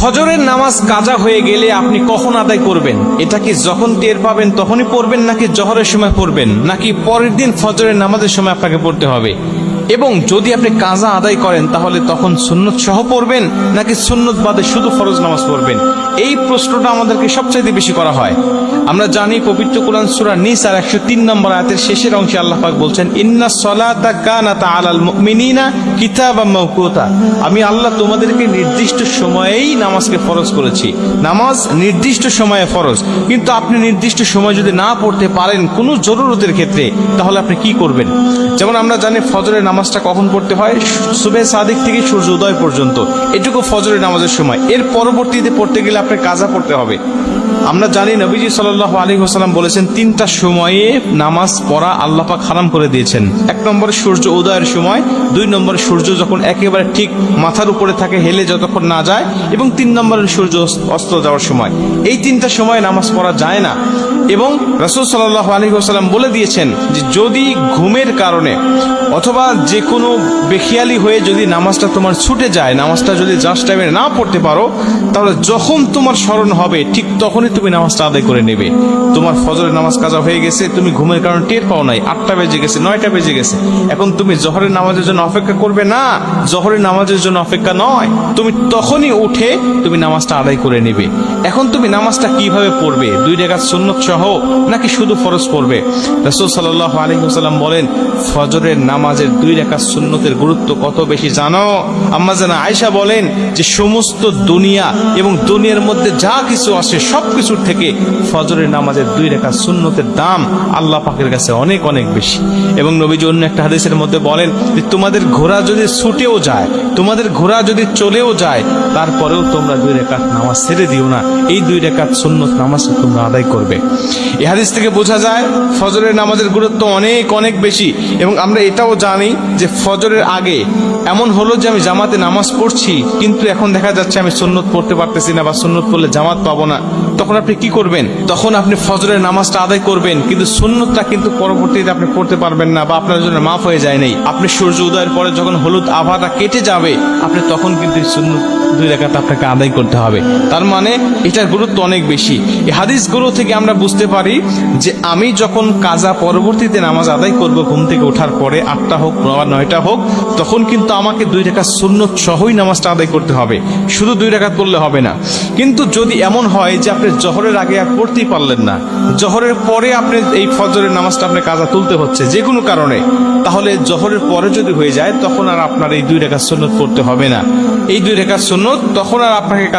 ফজরের নামাজ কাজা হয়ে গেলে আপনি কখন আদায় করবেন? এটা কি যখন টের পাবেন তখনই পড়বেন, নাকি জোহরের সময় পড়বেন, নাকি পরের দিন ফজরের নামাজের সময় আপনাকে পড়তে হবে? এবং যদি আপনি কাজা আদায় করেন তাহলে তখন সুন্নত সহ পড়বেন, নাকি সুন্নত বাদে শুধু ফরজ নামাজ পড়বেন? এই প্রশ্নটা আমাদেরকে সবচাইতে বেশি করা হয়। আমরা জানি পবিত্র কোরআন সূরা নিসার 103 নম্বর আয়াতের শেষের অংশে আল্লাহ পাক বলছেন, ইন্নাস সালাতা কানাত আলাল মুমিনিনা কিতাবাম মাওকুতা। আমি আল্লাহ তোমাদেরকে নির্দিষ্ট সময়েই নামাজকে ফরজ করেছি। নামাজ নির্দিষ্ট সময়ে ফরজ, কিন্তু আপনি নির্দিষ্ট সময় যদি না পড়তে পারেন কোনো জরুরতের ক্ষেত্রে, তাহলে আপনি কি করবেন? যেমন আমরা জানি ফজরের নামাজটা কখন পড়তে হয়? সুবহে সাদিক থেকে সূর্য উদয় পর্যন্ত, এটুকু ফজরের নামাজের সময়। এর পরবর্তীতে পড়তে গেলে আপনার কাজা পড়তে হবে। আমরা জানি নবীজি সাল্লাল্লাহু আলাইহি ওয়াসাল্লাম বলেছেন, তিনটা সময়ে নামাজ পড়া আল্লাহ পাক হারাম করে দিয়েছেন। 1 নম্বরে সূর্য উদয়ের সময়, 2 নম্বরে সূর্য যখন একেবারে ঠিক মাথার উপরে থাকে, হেলে যতক্ষণ না যায়, এবং 3 নম্বরে সূর্য অস্ত যাওয়ার সময়। এই তিনটা সময় নামাজ পড়া যায় না। এবং রাসূল সাল্লাল্লাহু আলাইহি ওয়াসাল্লাম বলে দিয়েছেন যে যদি ঘুমের কারণে অথবা যে কোনো বেখিয়ালি হয়ে যদি নামাজটা তোমার ছুটে যায়, নামাজটা যদি জাস্ট টাইমে না পড়তে পারো, তাহলে যখন তোমার স্মরণ হবে ঠিক তখনই তুমি নামাজটা আদায় করে নেবে। তোমার ফজরের নামাজ কাজা হয়ে গেছে, তুমি ঘুমের কারণে টের পাও নাই, 8টা বেজে গেছে, 9টা বেজে গেছে, এখন তুমি জোহরের নামাজের জন্য অপেক্ষা করবে না। জোহরের নামাজের জন্য অপেক্ষা নয়, তুমি তখনই উঠে তুমি নামাজটা আদায় করে নেবে। এখন তুমি নামাজটা কিভাবে পড়বে? 2 রাকাত সুন্নত সহ নাকি শুধু ফরজ পড়বে? রাসূল সাল্লাল্লাহু আলাইহি ওয়াসাল্লাম বলেন, ফজরের নামাজের 2 রাকাত সুন্নতের গুরুত্ব কত বেশি জানো? আম্মা জানা আয়েশা বলেন যে সমস্ত দুনিয়া এবং দুনিয়ার মধ্যে যা কিছু আছে সবকিছুর থেকে ফজরের নামাজের 2 রাকাত সুন্নতের দাম আল্লাহ পাকের কাছে অনেক অনেক বেশি। এবং নবীজি অন্য একটা হাদিসের মধ্যে বলেন যে তোমাদের ঘোড়া যদি ছুটেও যায়, তোমাদের ঘোড়া যদি চলেও যায়, তারপরেও তোমরা 2 রাকাত নামাজ ছেড়ে দিও না, এই 2 রাকাত সুন্নত নামাজ তোমরা আদায় করবে। এই হাদিস থেকে বোঝা যায় ফজরের নামাজের গুরুত্ব অনেক অনেক বেশি। এবং আমরা এটাও জানি যে ফজরের আগে এমন হলো যে আমি জামাতে নামাজ পড়ছি, কিন্তু এখন দেখা যাচ্ছে আমি সুন্নত পড়তে পারতেছি না, বা সুন্নত পড়লে জামাত পাবো না। তখন আপনি কি করবেন? তখন আপনি ফজরের নামাজটা আদায় করবেন, কিন্তু সুন্নতটা কিন্তু পরবর্তীতে আপনি পড়তে পারবেন না, বা আপনার জন্য মাফ হয়ে যায় নাই। আপনি সূর্য উদয়ের পরে যখন হলুদ আভাটা কেটে যাবে, আপনি তখন কিন্তু সুন্নত 2 রাকাত আপনাকে আদায় করতে হবে। তার মানে এটার গুরুত্ব অনেক বেশি। এই হাদিসগুলো থেকে আমরা বুঝতে পারি যে আমি যখন কাজা পরবর্তীতে নামাজ আদায় করব ঘুম থেকে ওঠার পরে, 8টা হোক বা 9টা হোক, তখন কিন্তু আমাকে 2 রাকাত সুন্নত সহই নামাজটা আদায় করতে হবে, শুধু 2 রাকাত পড়লে হবে না। কিন্তু যদি এমন হয় যে আপনি জোহরের আগে আর পড়তেই পারলেন না, জোহরের পরে আপনি এই ফজরের নামাজটা আপনি কাজা তুলতে হচ্ছে যে কোনো কারণে, তাহলে জোহরের পরে যদি হয়ে যায় তখন আর আপনার এই 2 রাকাত সুন্নত পড়তে হবে না। এই 2 রাকাত সুন্নত তখন আর আপনাকে কাজা